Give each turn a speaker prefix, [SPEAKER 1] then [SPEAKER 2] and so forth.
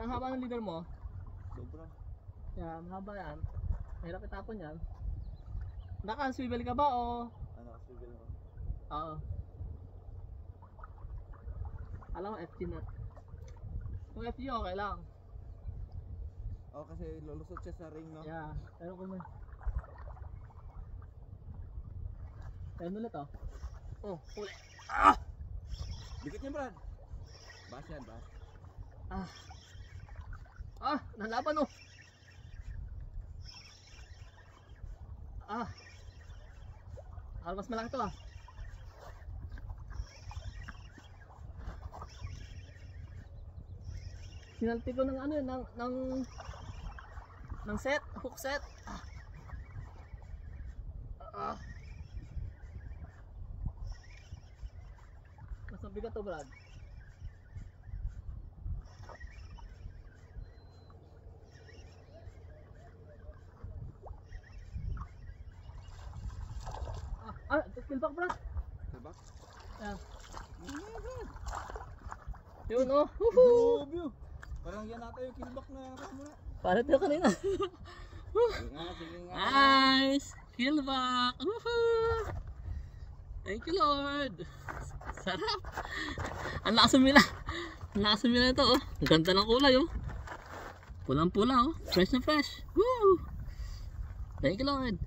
[SPEAKER 1] ang haba ng leader mo.
[SPEAKER 2] Sobra.
[SPEAKER 1] Yan, mahaba yan. Mahirap itapon yan. Naka-swivel ka ba o?
[SPEAKER 2] Naka-swivel mo?
[SPEAKER 1] Oo. Alam mo, FG na. Kung FG okay lang.
[SPEAKER 2] Oo, kasi lulusot siya sa ring, no?
[SPEAKER 1] Yeah, pero kung may... Ayan ulit oh. Oh, huli. Ah!
[SPEAKER 2] Dikit niya, Brad. Bas yan, bas.
[SPEAKER 1] Ah. Ah, nalaban oh. Ah. Mas malaki to ah. Sinalti ko ng ano yun, ng set, hook set. Ah. Ah. Mas mabigat to, Brad. Skill back, Brad.
[SPEAKER 2] Skill back?
[SPEAKER 1] Yeah.
[SPEAKER 2] Oh, Brad.
[SPEAKER 1] Yun oh.
[SPEAKER 2] Woohoo! Parang yan nata yung kill back na kasama na.
[SPEAKER 1] Parang tayo kanina.
[SPEAKER 2] Sige nga, sige nga.
[SPEAKER 1] Nice! Kill back! Woohoo! Thank you, Lord! Sarap! Ang lakas sumila! Ang lakas sumila ito oh! Ang ganda ng kulay oh! Pulang pula oh! Fresh na fresh! Woo! Thank you, Lord!